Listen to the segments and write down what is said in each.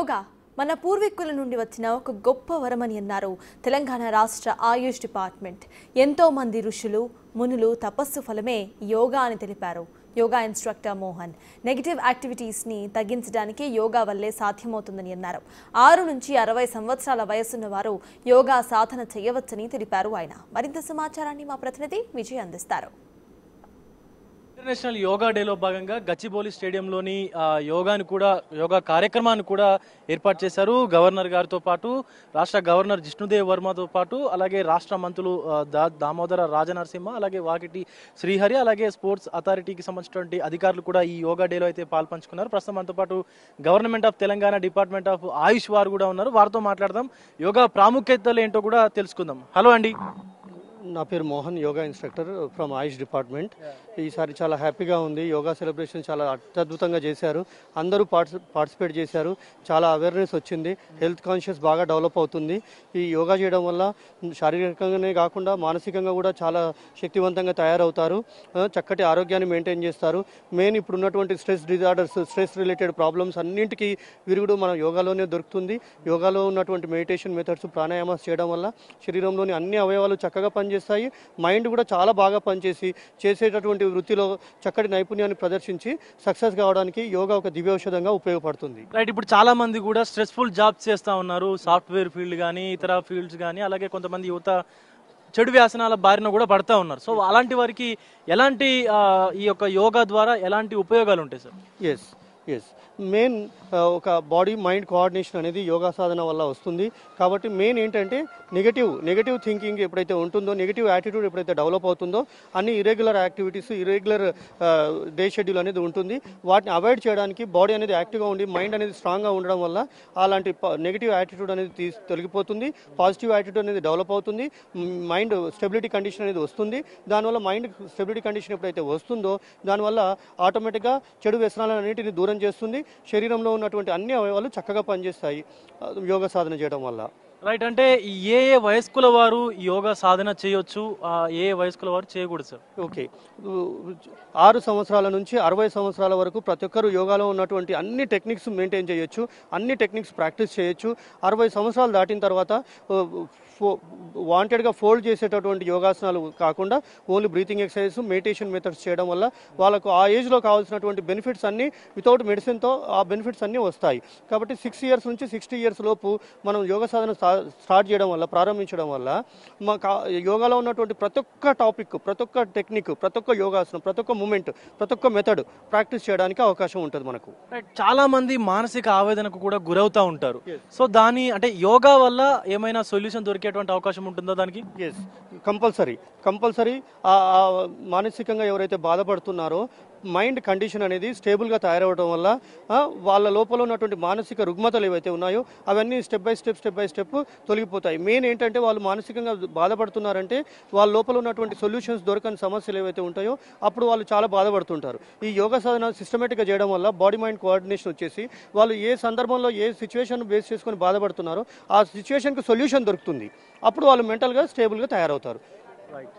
యోగా మన పూర్వీకుల నుండి వచ్చిన ఒక గొప్ప వరమని అన్నారు తెలంగాణ రాష్ట్ర ఆయుష్ డిపార్ట్మెంట్. ఎంతో మంది ఋషులు మునులు తపస్సు ఫలమే యోగా అని తెలిపారు యోగా ఇన్స్ట్రక్టర్ మోహన్. నెగటివ్ యాక్టివిటీస్ని తగ్గించడానికి యోగా వల్లే సాధ్యమవుతుందని అన్నారు. 6 నుంచి 60 సంవత్సరాల వయసున్న వారు యోగా సాధన చేయవచ్చని తెలిపారు ఆయన. మరింత సమాచారాన్ని మా ప్రతినిధి విజయ్ అందిస్తారు. ఇంటర్నేషనల్ యోగా డేలో భాగంగా గచ్చిబౌలి స్టేడియంలోని యోగా కార్యక్రమాన్ని కూడా ఏర్పాటు చేశారు. గవర్నర్ గారితో పాటు రాష్ట్ర గవర్నర్ జిష్ణుదేవ్ వర్మతో పాటు అలాగే రాష్ట్ర మంత్రులు దామోదర రాజనరసింహ, అలాగే వాకిటి శ్రీహరి, అలాగే స్పోర్ట్స్ అథారిటీకి సంబంధించినటువంటి అధికారులు కూడా ఈ యోగా డేలో అయితే పాల్పంచుకున్నారు. ప్రస్తుతం మనతో పాటు government of Telangana department of AYUSH వారు కూడా ఉన్నారు. వారితో మాట్లాడదాం, యోగా ప్రాముఖ్యతలు ఏంటో కూడా తెలుసుకుందాం. హలో అండి. నా పేరు Mohan, yoga instructor from Ayush department. ఈసారి చాలా హ్యాపీగా ఉంది. యోగా సెలబ్రేషన్ చాలా అత్యద్భుతంగా చేశారు. అందరూ పార్టిసిపేట్ చేశారు. చాలా అవేర్నెస్ వచ్చింది. హెల్త్ కాన్షియస్ బాగా డెవలప్ అవుతుంది. ఈ యోగా చేయడం వల్ల శారీరకంగానే కాకుండా మానసికంగా కూడా చాలా శక్తివంతంగా తయారవుతారు. చక్కటి ఆరోగ్యాన్ని మెయింటైన్ చేస్తారు. మెయిన్ ఇప్పుడు ఉన్నటువంటి stress disorders, stress related problems అన్నింటికీ విరుగుడు మన యోగాలోనే దొరుకుతుంది. యోగాలో ఉన్నటువంటి మెడిటేషన్ మెథడ్స్, ప్రాణాయామాస్ చేయడం వల్ల శరీరంలోని అన్ని అవయవాలు చక్కగా పనిచేస్తాయి. మైండ్ కూడా చాలా బాగా పనిచేసి చేసేటటువంటి వృత్తిలో చక్కటి నైపుణ్యాన్ని ప్రదర్శించి సక్సెస్ కావడానికి యోగా ఒక దివ్యౌషధంగా ఉపయోగపడుతుంది. రైట్. ఇప్పుడు చాలా మంది కూడా స్ట్రెస్ఫుల్ జాబ్స్ చేస్తూ ఉన్నారు. సాఫ్ట్వేర్ ఫీల్డ్ కానీ ఇతర ఫీల్డ్స్ కానీ, అలాగే కొంతమంది యువత చెడు వ్యాసనాల బారిన కూడా పడతా ఉన్నారు. సో అలాంటి వారికి ఎలాంటి ఈ యొక్క యోగా ద్వారా ఎలాంటి ఉపయోగాలు ఉంటాయి సార్? ఎస్ మెయిన్ ఒక బాడీ మైండ్ కోఆర్డినేషన్ అనేది యోగా సాధన వల్ల వస్తుంది. కాబట్టి మెయిన్ ఏంటంటే నెగటివ్ థింకింగ్ ఎప్పుడైతే ఉంటుందో, నెగటివ్ యాటిట్యూడ్ ఎప్పుడైతే డెవలప్ అవుతుందో, అన్ని irregular activities, irregular day schedule అనేది ఉంటుంది. వాటిని అవాయిడ్ చేయడానికి బాడీ అనేది యాక్టివ్గా ఉండి మైండ్ అనేది స్ట్రాంగ్గా ఉండడం వల్ల అలాంటి నెగటివ్ యాటిట్యూడ్ అనేది తొలగిపోతుంది. పాజిటివ్ యాటిట్యూడ్ అనేది డెవలప్ అవుతుంది. మైండ్ స్టెబిలిటీ కండిషన్ అనేది వస్తుంది. దానివల్ల మైండ్ స్టెబిలిటీ కండిషన్ ఎప్పుడైతే వస్తుందో దానివల్ల ఆటోమేటిక్గా చెడు వ్యసనాలన్నింటినీ దూరం చేస్తుంది. శరీరంలో ఉన్నటువంటి అన్ని అవయవాలు చక్కగా పనిచేస్తాయి యోగా సాధన చేయడం వల్ల. రైట్. అంటే ఏ వయస్కుల వారు యోగా సాధన చేయొచ్చు, ఏ వయస్కుల వారు చేయకూడదు సార్? ఓకే, 6 సంవత్సరాల నుంచి 60 సంవత్సరాల వరకు ప్రతి ఒక్కరు యోగాలో ఉన్నటువంటి అన్ని టెక్నిక్స్ మెయింటైన్ చేయొచ్చు, అన్ని టెక్నిక్స్ ప్రాక్టీస్ చేయొచ్చు. 60 సంవత్సరాలు దాటిన తర్వాత వాంటెడ్గా ఫోల్డ్ చేసేటటువంటి యోగాసనాలు కాకుండా only breathing exercise, meditation methods చేయడం వల్ల వాళ్ళకు ఆ ఏజ్లో కావాల్సినటువంటి బెనిఫిట్స్ అన్నీ వితౌట్ మెడిసిన్తో ఆ బెనిఫిట్స్ అన్నీ వస్తాయి. కాబట్టి 6 ఇయర్స్ నుంచి 60 ఇయర్స్ లోపు మనం యోగా సాధన స్టార్ట్ చేయడం వల్ల, ప్రారంభించడం వల్ల యోగాలో ఉన్నటువంటి ప్రతి ఒక్క టాపిక్, ప్రతి ఒక్క టెక్నిక్, ప్రతి ఒక్క యోగాసనం, ప్రతి ఒక్క మూమెంట్, ప్రతి ఒక్క మెథడ్ ప్రాక్టీస్ చేయడానికి అవకాశం ఉంటుంది మనకు. చాలా మంది మానసిక ఆవేదనకు కూడా గురవుతూ ఉంటారు. సో దాని అంటే యోగా వల్ల ఏమైనా సొల్యూషన్ దొరికేటువంటి అవకాశం ఉంటుందా దానికి? ఎస్, కంపల్సరీ మానసికంగా ఎవరైతే బాధపడుతున్నారో మైండ్ కండిషన్ అనేది స్టేబుల్గా తయారవడం వల్ల వాళ్ళ లోపల ఉన్నటువంటి మానసిక రుగ్మతలు ఏవైతే ఉన్నాయో అవన్నీ స్టెప్ బై స్టెప్ తొలగిపోతాయి. మెయిన్ ఏంటంటే వాళ్ళు మానసికంగా బాధపడుతున్నారంటే వాళ్ళ లోపల ఉన్నటువంటి సొల్యూషన్స్ దొరకని సమస్యలు ఏవైతే ఉంటాయో అప్పుడు వాళ్ళు చాలా బాధపడుతుంటారు. ఈ యోగా సాధన సిస్టమేటిక్గా చేయడం వల్ల బాడీ మైండ్ కోఆర్డినేషన్ వచ్చేసి వాళ్ళు ఏ సందర్భంలో ఏ సిచ్యువేషన్ బేస్ చేసుకొని బాధపడుతున్నారో ఆ సిచ్యువేషన్కి సొల్యూషన్ దొరుకుతుంది. అప్పుడు వాళ్ళు మెంటల్గా స్టేబుల్గా తయారవుతారు. రైట్.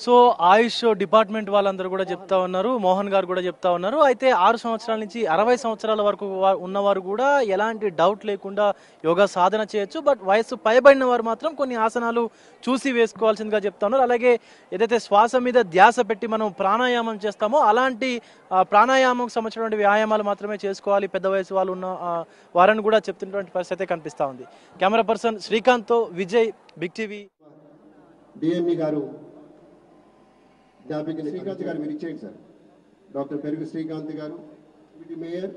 సో ఆయుష్ డిపార్ట్మెంట్ వాళ్ళందరూ కూడా చెప్తా ఉన్నారు, మోహన్ గారు కూడా చెప్తా ఉన్నారు. అయితే 6 సంవత్సరాల నుంచి 60 సంవత్సరాల వరకు ఉన్నవారు కూడా ఎలాంటి డౌట్ లేకుండా యోగా సాధన చేయొచ్చు. బట్ వయసు పైబడిన వారు మాత్రం కొన్ని ఆసనాలు చూసి వేసుకోవాల్సిందిగా చెప్తా ఉన్నారు. అలాగే ఏదైతే శ్వాస మీద ధ్యాస పెట్టి మనం ప్రాణాయామం చేస్తామో అలాంటి ప్రాణాయామం సంబంధించినటువంటి వ్యాయామాలు మాత్రమే చేసుకోవాలి పెద్ద వయసు వాళ్ళు ఉన్న వారని కూడా చెప్తున్నటువంటి పరిస్థితి కనిపిస్తూ ఉంది. కెమెరా పర్సన్ శ్రీకాంత్తో విజయ్, బిగ్ టీవీ. డిఎంఈ గారు శ్రీకాంత్ గారు మీరు ఇచ్చేయండి సార్. డాక్టర్ పెరుగు శ్రీకాంత్ గారు, మేయర్.